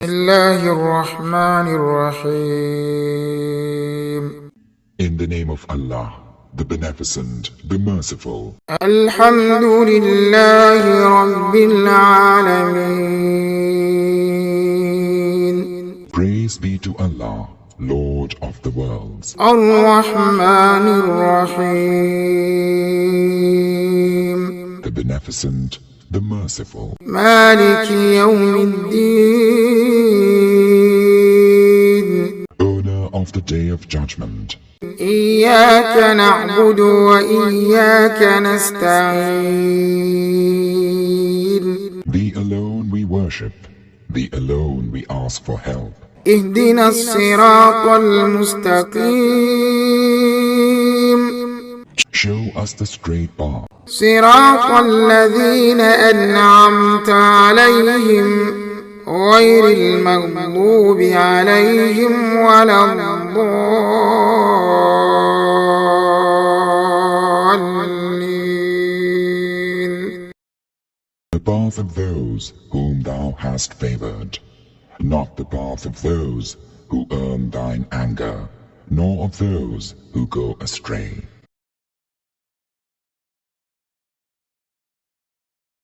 الله الرحمن الرحيم. In the name of Allah, the Beneficent, the Merciful. الحمد لله رب العالمين. Praise be to Allah, Lord of the worlds. الرحمن الرحيم. The Beneficent, the Merciful. مالك يوم الدين. Owner of the Day of Judgment. إياك نعبد وإياك نستعين. Thee alone we worship, Thee alone we ask for help. اهدنا الصراط المستقيم. Show us the straight path. صراط الذين أنعمت عليهم غير المغضوب عليهم ولا الضالين. The path of those whom Thou hast favored, not the path of those who earn Thine anger, nor of those who go astray.